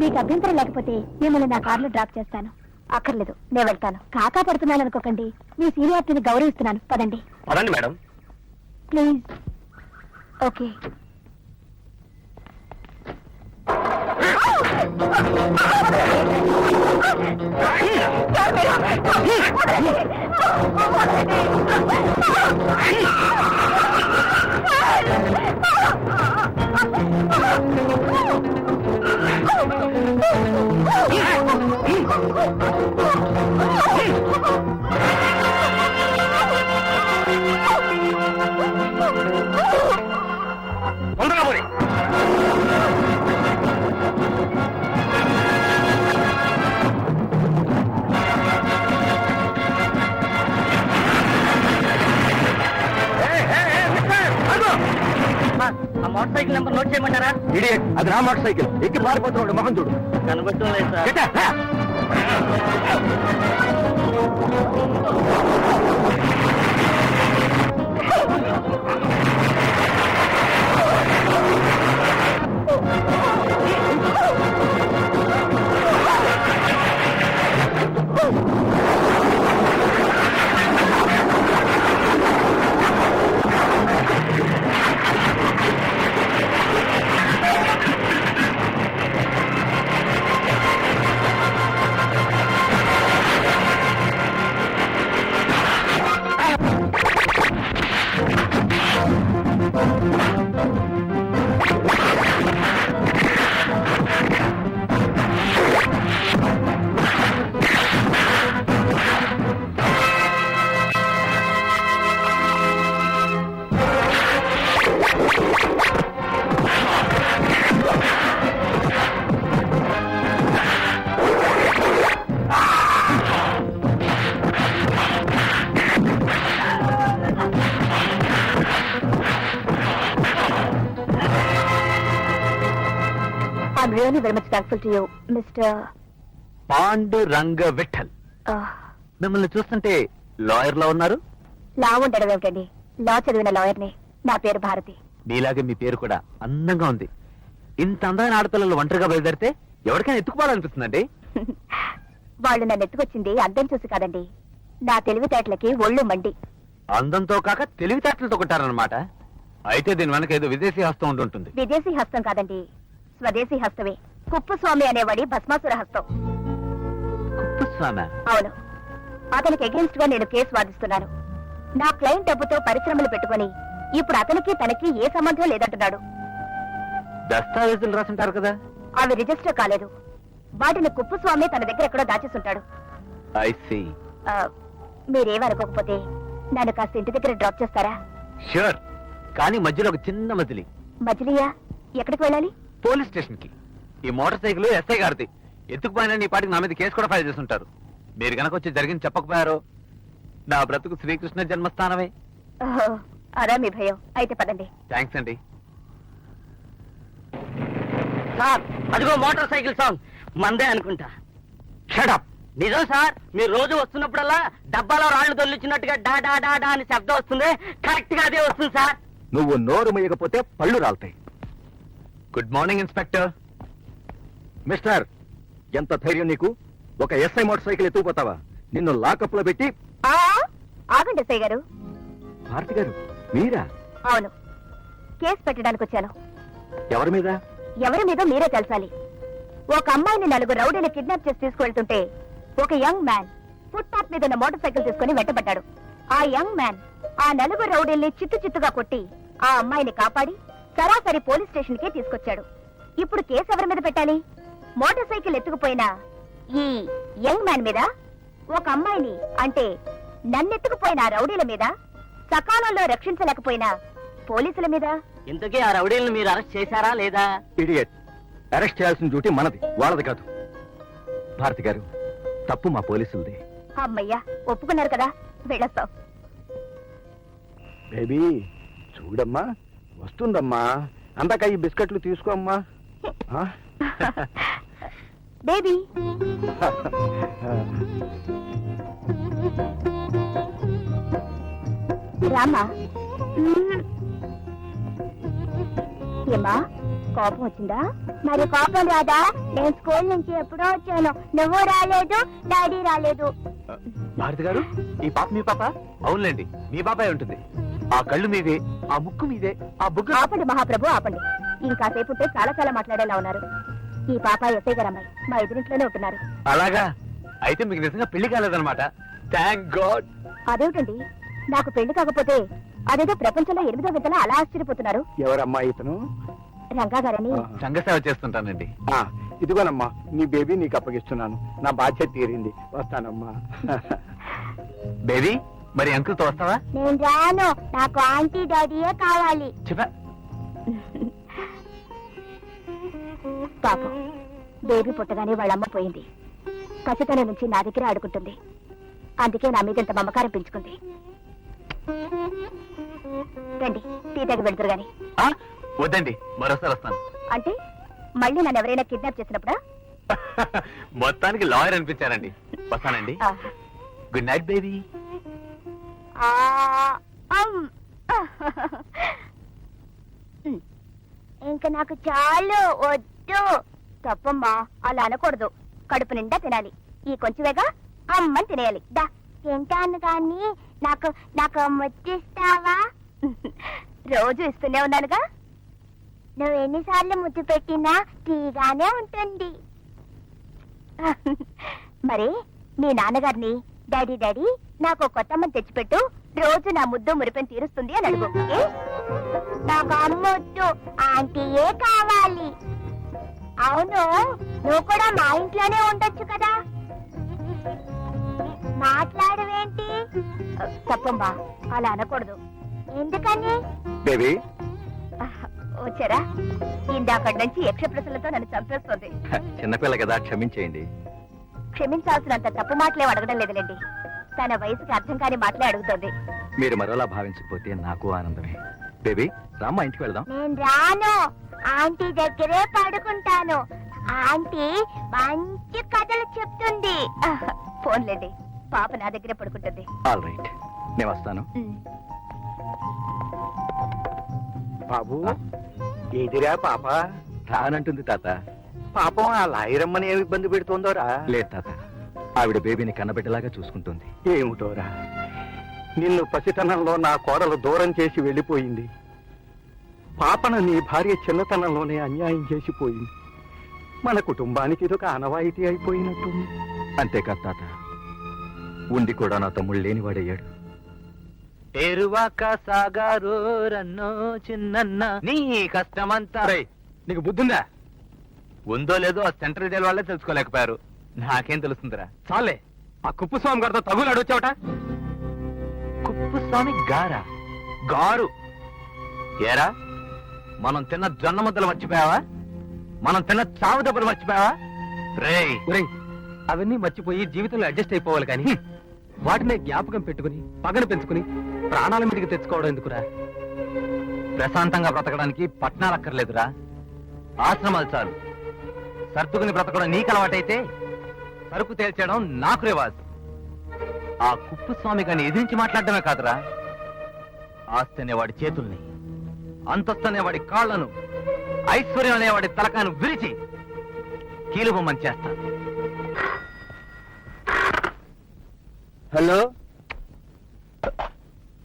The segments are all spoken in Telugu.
మీకు అభ్యంతరం లేకపోతే మిమ్మల్ని నా కార్లో డ్రాప్ చేస్తాను. అక్కర్లేదు, నేను వెళ్తాను. కాకా పడుతున్నాను అనుకోకండి, మీ సీనియారిటీని గౌరవిస్తున్నాను. పదండి. పదండి మేడం. ప్లీజ్. ఓకే. తొందరగా పోనీ. ఆ మోటార్ సైకిల్ నెంబర్ నోట్ చేయమంటారా? ఇడియట్, అది నా మోటార్ సైకిల్. ఎక్కి మారిపోతున్నాడు, మొహం చూడు. కనబడటం లేదు sir. Get out. I'm really very much thankful to you, Mr. Panduranga Vithal. మిమ్మల్ని చూస్తుంటే లాయర్ లా ఉన్నారు. లా ఉండడం ఏమిటండి? లా చదివిన లాయర్ని. నా పేరు భారతి. మీలాగే మీ పేరు కూడా అందంగా ఉంది. ఇంత అందమైన ఆడపిల్లలు ఒంటరిగా బయలుదేరితే ఎవరికైనా ఎత్తుకుపోవాలనిపిస్తుందండి. వాళ్ళు నన్ను ఎత్తుకొచ్చింది అందం చూసి కాదండి, నా తెలివితేటలకి ఒళ్ళు మండి. అందంతో కాక తెలివితేటలతో కొట్టారనమాట. అయితే దీని వెనక ఏదో విదేశీ హస్తం ఉంటుంటుంది. విదేశీ హస్తం కాదండి, స్వదేశీ హస్తమే. కుప్పస్వామి అనేవాడి భస్మాసుర హస్తం. కుప్పస్వామి? అవును. అతనికి అగేన్స్ట్ గా నేను కేసు వాదిస్తున్నాను. నా క్లయింట్ డబ్బుతో పరిశ్రమలు పెట్టుకుని ఇప్పుడు అతనికి తనకి ఏ సంబంధం లేదంటున్నాడు. దస్తావేజులు రాసుంటారు కదా? అవి రిజిస్టర్ కాలేదు. వాటిని కుప్పస్వామి తన దగ్గర ఎక్కడో దాచేస్తుంటాడు. I see. మీరేమనుకోకపోతే నన్ను కాస్త ఇంటి దగ్గర డ్రాప్ చేస్తారా? ష్యూర్. కానీ మధ్యలో ఒక చిన్న మజిలీ. మజిలీయా? ఎక్కడికి వెళ్ళాలి? పోలీస్ స్టేషన్ కి. ఈ మోటార్ సైకిల్ ఎస్ఐ గారిది. ఎత్తుకుపోయినా నీ పాటికి నా మీద కేసు కూడా ఫైల్ చేస్తుంటారు. మీరు గనక వచ్చి జరిగింది చెప్పకపోయారో నా బ్రతుకు శ్రీకృష్ణ జన్మస్థానమే. ఓహో, అదా మీ భయం? అయితే పదండి. థ్యాంక్స్ అండి. సార్, అదిగో మోటార్ సైకిల్ సాంగ్ మందే అనుకుంటా. Shut up. నిజం సార్, మీరు రోజు వస్తున్నప్పుడల్లా డబ్బాలో రాళ్లు దొల్లిచ్చినట్టుగా డా డా డా డా అని శబ్దం వస్తుంది. కరెక్ట్ గా అదే వస్తుంది సార్. నువ్వు నోరు ముయ్యకపోతే పళ్ళు రాలుతాయి. Good morning inspector. మిస్టర్, ఎంత ధైర్యం నీకు? ఒక ఎస్ఐ మోటార్ సైకిల్ ఎత్తుకుపోతావా? నిన్ను లాకప్ లో పెట్టి. ఆగండి ఎస్ఐ గారు. భారతి గారు, మీరా? అవును, కేసు పెట్టడానికి వచ్చాను. ఎవరి మీద? ఎవరి మీద మీరే తెలుసాలి. ఒక అమ్మాయిని 4 రౌడీలు కిడ్నాప్ చేసి తీసుకువెళ్తుంటే ఒక యంగ్ మ్యాన్ ఫుట్పాత్ మీద ఉన్న మోటార్ సైకిల్ తీసుకుని వెంటబడ్డాడు. ఆ యంగ్ మ్యాన్ ఆ 4 రౌడీల్ని చిత్తుగా కొట్టి ఆ అమ్మాయిని కాపాడి సరాసరి పోలీస్ స్టేషన్ కి తీసుకొచ్చాడు. ఇప్పుడు కేసు ఎవరి మీద పెట్టాలి? మోటార్ సైకిల్ ఎత్తుకుపోయిన ఈ యంగ్ మ్యాన్ మీద, ఒక అమ్మాయిని అంటే నన్నెత్తుకుపోయిన ఆ రౌడీల మీద, సకాలంలో రక్షించలేకపోయినా పోలీసుల మీద. ఇంతకీ ఆ రౌడీలను మీరు అరెస్ట్ చేశారా లేదా? ఇడియట్. అరెస్ట్ చేయాల్సిన డ్యూటీ మనది, వాళ్ళది కాదు. భారతి గారు, తప్పు మా పోలీసులది. అమ్మయ్యా, ఒప్పుకున్నారు కదా, వెళ్ళొస్తాం. బేబీ చూడమ్మా, వస్తుందమ్మా. అందాక ఈ బిస్కెట్లు తీసుకోమ్మా. బేబీ రామా. ఏమా, కోపం వచ్చిందా? మరి కోపం రాదా? నేను స్కూల్ నుంచి ఎప్పుడో వచ్చాను, నువ్వు రాలేదు, డాడీ రాలేదు. భారతి గారు, ఈ పాప మీ పాప? అవునులేండి, మీ పాపే ఉంటుంది. ఆ కళ్ళు మీవే, ఆ ముక్కు మీదే, ఆ బుగ్గ. ఆపండి మహాప్రభు, ఆపండి. ఇంకాసేపు ఉంటే చాలా చాలా మాట్లాడేలా ఉన్నారు. ఈ పాప ఎస్ఐ గారు అమ్మాయి, మా ఎదురింట్లోనే ఉంటున్నారు. అలాగా? అయితే మీకు నిజంగా పెళ్లి కాలేదన్నమాట. Thank God. అదేమిటండి, నాకు పెళ్లి కాకపోతే అదేదో ప్రపంచంలో 8వ వింతలా అలా ఆశ్చర్యపోతున్నారు. ఎవరమ్మా ఇతను? రంగా గారని. సంఘసేవ చేస్తుంటానండి. ఆ, ఇదిగోనమ్మా నీ బేబీ నీకు అప్పగిస్తున్నాను. నా బాధ్యత తీరింది. వస్తానమ్మా. బేబీ, మరి అంకుల్తో వస్తావా? నేను రాను, నాకు ఆంటీ డాడీయే కావాలి. చెప్పా. పాపం, బేబీ పుట్టగానే వాళ్ళమ్మ పోయింది. పసితనం నుంచి నా దగ్గర ఆడుకుంటుంది. అందుకే నా మీద ఇంత మమకారం పెంచుకుంది. రండి, టీ దగ్గర వెళ్తారు గాని. ఆ, వద్దండి, మరోసారి వస్తాను. అంటే మళ్ళీ నన్ను ఎవరైనా కిడ్నాప్ చేసినప్పుడా? మొత్తానికి లాయర్ అనిపించారండి. వస్తానండి. ఆ. Good night baby. ఆ, అమ్. ఇంక నాకు చాలు, వద్దు. తప్పమ్మా, అలా అనకూడదు. కడుపు నిండా తినాలి. ఈ కొంచెమేగా అమ్మని తినేయాలి. దా, తింటాను కానీ నాకు నాకు ముద్దిస్తావా? రోజు ఇస్తూనే ఉన్నానుగా. నువ్వు ఎన్నిసార్లు ముద్దు పెట్టినా తీగానే ఉంటుంది. మరి మీ నాన్నగారిని డాడీ డాడీ నాకు కొత్త అమ్మని తెచ్చిపెట్టు, రోజు నా ముద్దు మురిపెని తీరుస్తుంది అని అడుగు. ఏ? నాకు అమ్మొద్దు, ఆంటీయే కావాలి. అవును, నువ్వు కూడా మా ఇంట్లోనే ఉండొచ్చు కదా. మాట్లాడవేంటి? తప్పమ్మా, అలా అనకూడదు. ఎందుకని? బేబీ, వచ్చారా? ఇందాకటి నుంచి యక్ష ప్రశ్నలతో నన్ను చంపేస్తుంది. చిన్నపిల్ల కదా, క్షమించేయండి. క్షమించాల్సినంత తప్పు మాటలేం అడగడం లేదులేండి. తన వయసుకి అర్థం కాని మాటలే అడుగుతోంది. మీరు మరోలా భావించకపోతే నాకు ఆనందమే. బేబీ, రామ్మా, ఇంటికి వెళ్దాం. నేను రాను, ఆంటీ దగ్గరే పడుకుంటాను. ఆంటీ మంచి కథలు చెప్తుంది. ఫోన్లేండి, పాప నా దగ్గరే పడుకుంటుంది. ఆల్ రైట్, నేను వస్తాను. బాబు, ఏదిరా పాప? రానంటుంది తాత. పాపం ఆ లాయరమ్మని ఏమి ఇబ్బంది పెడుతోందోరా? లేదు తాత, ఆవిడ బేబీని కన్నబిడ్డలాగా చూసుకుంటుంది. ఏమిటోరా, నిన్ను పసితనంలో నా కోడలు దూరం చేసి వెళ్ళిపోయింది. పాపను నీ భార్య చిన్నతనంలోనే అన్యాయం చేసిపోయింది. మన కుటుంబానికి ఇదొక ఆనవాయితీ అయిపోయినట్టుంది. అంతేకాదు తాత, ఉండి కూడా నా తమ్ముడు లేనివాడయ్యాడు. ఎరువాక సాగారు రన్నో చిన్న నీ కష్టమంతా. నీకు బుద్ధుందా? ఉందో లేదో ఆ సెంట్రల్ జైలు వాళ్ళే తెలుసుకోలేకపోయారు. నాకేం తెలుస్తుందిరా? చాలే, ఆ కుప్పుస్వామి గారితో తగులు అడొచ్చావట. కుప్పుస్వామి గారా? గారు ఏరా, మనం తిన్న జొన్న ముద్దలు మర్చిపోయావా? మనం తిన్న చావు దెబ్బలు మర్చిపోయావా? రేయ్, అవన్నీ మర్చిపోయి జీవితంలో అడ్జస్ట్ అయిపోవాలి కానీ వాటినే జ్ఞాపకం పెట్టుకుని పగను పెంచుకుని ప్రాణాల మీదకి తెచ్చుకోవడం ఎందుకురా? ప్రశాంతంగా బ్రతకడానికి పట్టణాలు అక్కర్లేదురా, ఆశ్రమాలు చాలు. సర్దుకుని బ్రతకడం నీకు అలవాటైతే సరుకు తేల్చేయడం నాకు రివాజ్. ఆ కుప్పుస్వామి గారిని ఎదిరించి మాట్లాడటమే కాదురా, ఆస్తి అనేవాడి చేతుల్ని, అంతస్తు అనేవాడి కాళ్లను, ఐశ్వర్యం అనేవాడి తలకాను విరిచి కీలుబొమ్మని చేస్తాను. హలో,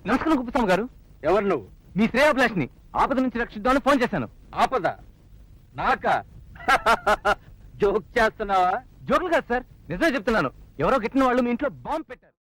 నమస్కారం కుప్పుస్వామి గారు. ఎవరు నువ్వు? మీ శ్రేయాభిలాష్ని ఆపద నుంచి రక్షిద్దామని ఫోన్ చేశాను. ఆపద నాకా? జోక్ చేస్తున్నావా? జోకులు కాదు సార్, నిజమే చెప్తున్నాను. ఎవరో గిట్టిన వాళ్ళు మీ ఇంట్లో బాంబు పెట్టారు.